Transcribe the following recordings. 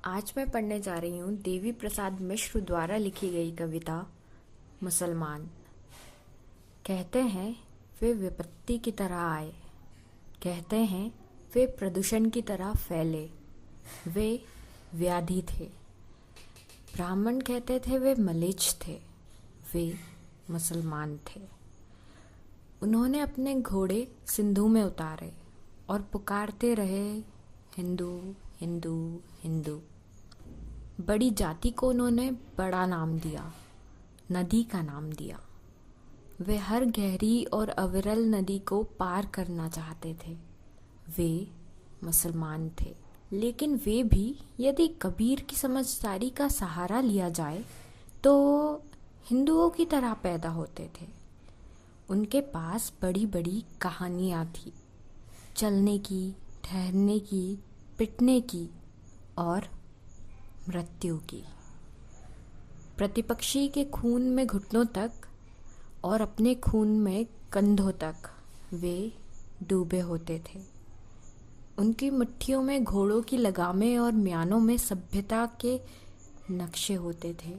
आज मैं पढ़ने जा रही हूँ देवी प्रसाद मिश्र द्वारा लिखी गई कविता मुसलमान। कहते हैं वे विपत्ति की तरह आए, कहते हैं वे प्रदूषण की तरह फैले, वे व्याधि थे। ब्राह्मण कहते थे वे मलेच्छ थे, वे मुसलमान थे। उन्होंने अपने घोड़े सिंधु में उतारे और पुकारते रहे हिंदू हिंदू हिंदू। बड़ी जाति को उन्होंने बड़ा नाम दिया, नदी का नाम दिया। वे हर गहरी और अविरल नदी को पार करना चाहते थे, वे मुसलमान थे। लेकिन वे भी यदि कबीर की समझदारी का सहारा लिया जाए तो हिंदुओं की तरह पैदा होते थे। उनके पास बड़ी बड़ी कहानियाँ थी, चलने की, ठहरने की, पिटने की और मृत्यु की। प्रतिपक्षी के खून में घुटनों तक और अपने खून में कंधों तक वे डूबे होते थे। उनकी मुट्ठियों में घोड़ों की लगामें और म्यानों में सभ्यता के नक्शे होते थे।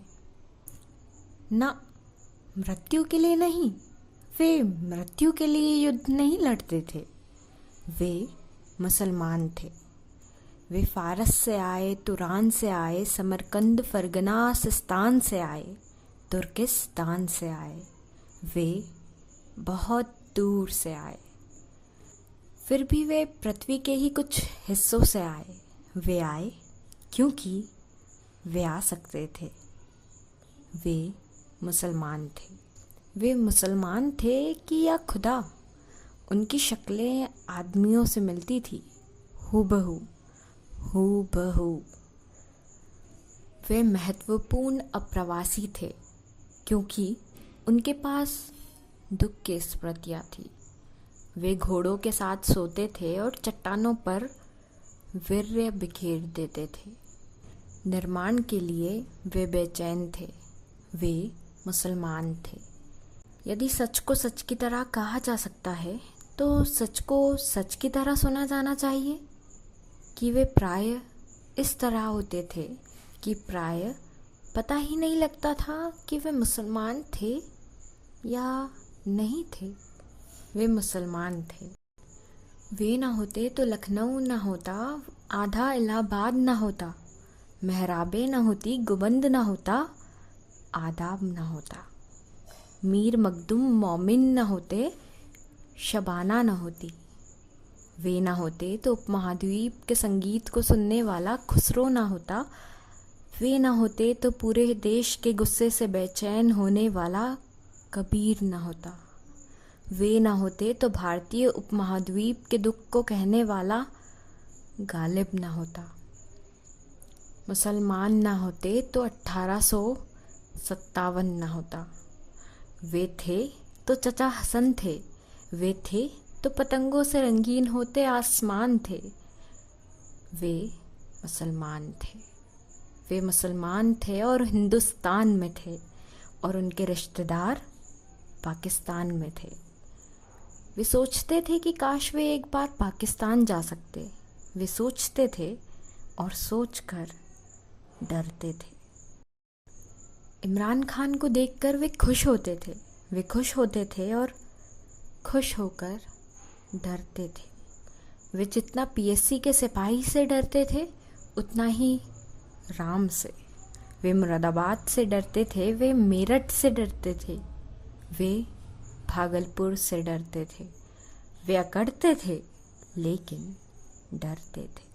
न मृत्यु के लिए नहीं, वे मृत्यु के लिए युद्ध नहीं लड़ते थे, वे मुसलमान थे। वे फारस से आए, तुरान से आए, समरकंद, फरगना, सिस्तान से आए, तुर्किस्तान से आए, वे बहुत दूर से आए। फिर भी वे पृथ्वी के ही कुछ हिस्सों से आए। वे आए क्योंकि वे आ सकते थे। वे मुसलमान थे। वे मुसलमान थे कि या खुदा। उनकी शक्लें आदमियों से मिलती थी, हूबहू हूबहू। वे महत्वपूर्ण अप्रवासी थे क्योंकि उनके पास दुख की स्मृतियाँ थी। वे घोड़ों के साथ सोते थे और चट्टानों पर वीर्य बिखेर देते थे। निर्माण के लिए वे बेचैन थे, वे मुसलमान थे। यदि सच को सच की तरह कहा जा सकता है तो सच को सच की तरह सुना जाना चाहिए कि वे प्राय इस तरह होते थे कि प्राय पता ही नहीं लगता था कि वे मुसलमान थे या नहीं थे। वे मुसलमान थे। वे ना होते तो लखनऊ ना होता, आधा इलाहाबाद ना होता, मेहराबे ना होती, गुबंद ना होता, आदाब ना होता, मीर मखदूम मोमिन ना होते, शबाना ना होती। वे ना होते तो उपमहाद्वीप के संगीत को सुनने वाला खुसरो ना होता। वे ना होते तो पूरे देश के गुस्से से बेचैन होने वाला कबीर ना होता। वे ना होते तो भारतीय उपमहाद्वीप के दुख को कहने वाला गालिब ना होता। मुसलमान ना होते तो 1857 ना होता। वे थे तो चचा हसन थे, वे थे तो पतंगों से रंगीन होते आसमान थे। वे मुसलमान थे। वे मुसलमान थे और हिंदुस्तान में थे और उनके रिश्तेदार पाकिस्तान में थे। वे सोचते थे कि काश वे एक बार पाकिस्तान जा सकते। वे सोचते थे और सोचकर डरते थे। इमरान खान को देखकर वे खुश होते थे। वे खुश होते थे और खुश होकर डरते थे। वे जितना पीएससी के सिपाही से डरते थे उतना ही राम से। वे मुरादाबाद से डरते थे, वे मेरठ से डरते थे, वे भागलपुर से डरते थे। वे अकड़ते थे लेकिन डरते थे।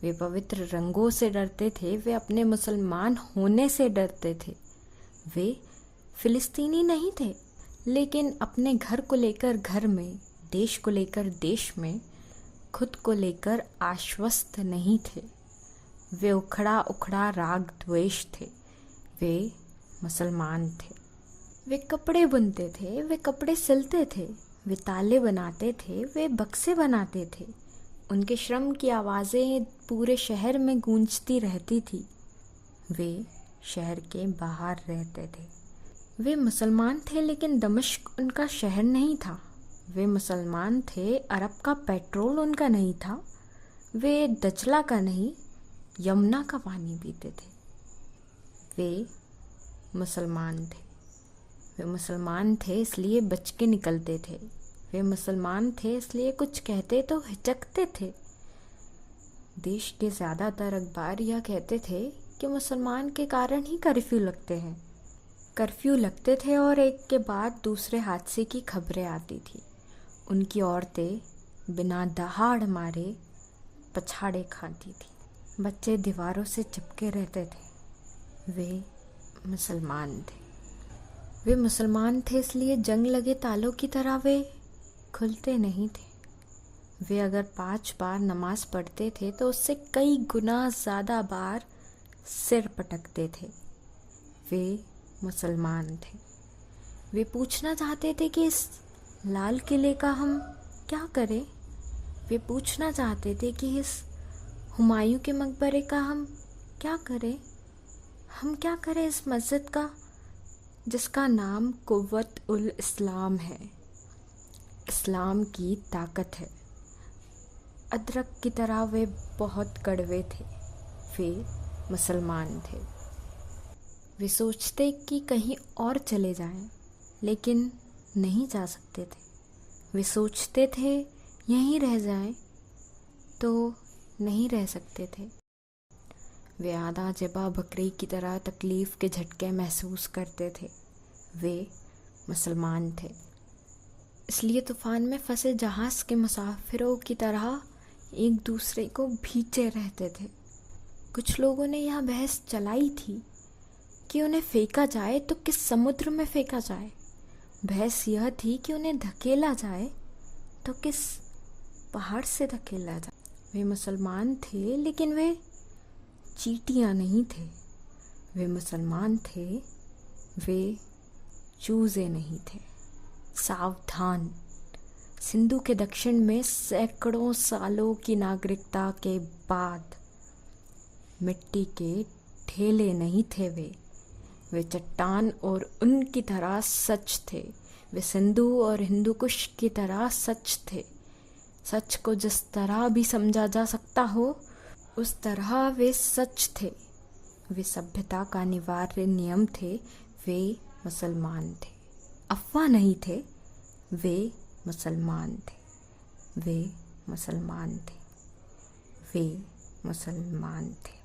वे पवित्र रंगों से डरते थे, वे अपने मुसलमान होने से डरते थे। वे फिलिस्तीनी नहीं थे लेकिन अपने घर को लेकर घर में, देश को लेकर देश में, खुद को लेकर आश्वस्त नहीं थे। वे उखड़ा उखड़ा राग द्वेष थे। वे मुसलमान थे। वे कपड़े बुनते थे, वे कपड़े सिलते थे, वे ताले बनाते थे, वे बक्से बनाते थे। उनके श्रम की आवाज़ें पूरे शहर में गूंजती रहती थी। वे शहर के बाहर रहते थे। वे मुसलमान थे लेकिन दमिश्क उनका शहर नहीं था। वे मुसलमान थे, अरब का पेट्रोल उनका नहीं था। वे दजला का नहीं, यमुना का पानी पीते थे। वे मुसलमान थे। वे मुसलमान थे इसलिए बच के निकलते थे। वे मुसलमान थे इसलिए कुछ कहते तो हिचकते थे। देश के ज़्यादातर अखबार यह कहते थे कि मुसलमान के कारण ही कर्फ्यू लगते हैं। कर्फ्यू लगते थे और एक के बाद दूसरे हादसे की खबरें आती थी। उनकी औरतें बिना दहाड़ मारे पछाड़े खाती थी। बच्चे दीवारों से चिपके रहते थे। वे मुसलमान थे। वे मुसलमान थे इसलिए जंग लगे तालों की तरह वे खुलते नहीं थे। वे अगर 5 बार नमाज पढ़ते थे तो उससे कई गुना ज़्यादा बार सिर पटकते थे। वे मुसलमान थे। वे पूछना चाहते थे कि इस लाल किले का हम क्या करें। वे पूछना चाहते थे कि इस हुमायूं के मकबरे का हम क्या करें। हम क्या करें इस मस्जिद का जिसका नाम कुव्वत उल इस्लाम है। इस्लाम की ताकत है। अदरक की तरह वे बहुत कड़वे थे। वे मुसलमान थे। वे सोचते कि कहीं और चले जाएं, लेकिन नहीं जा सकते थे। वे सोचते थे यहीं रह जाएं, तो नहीं रह सकते थे। वे आधा ज़िबा बकरी की तरह तकलीफ़ के झटके महसूस करते थे। वे मुसलमान थे। इसलिए तूफ़ान में फंसे जहाज़ के मुसाफिरों की तरह एक दूसरे को भींचे रहते थे। कुछ लोगों ने यह बहस चलाई थी कि उन्हें फेंका जाए तो किस समुद्र में फेंका जाए। बहस यह थी कि उन्हें धकेला जाए तो किस पहाड़ से धकेला जाए। वे मुसलमान थे लेकिन वे चींटियाँ नहीं थे। वे मुसलमान थे, वे चूजे नहीं थे। सावधान। सिंधु के दक्षिण में सैकड़ों सालों की नागरिकता के बाद मिट्टी के ठेले नहीं थे। वे चट्टान और उनकी तरह सच थे। वे सिंधु और हिंदुकुश की तरह सच थे। सच को जिस तरह भी समझा जा सकता हो उस तरह वे सच थे। वे सभ्यता का अनिवार्य नियम थे। वे मुसलमान थे। अफवाह नहीं थे। वे मुसलमान थे। वे मुसलमान थे। वे मुसलमान थे।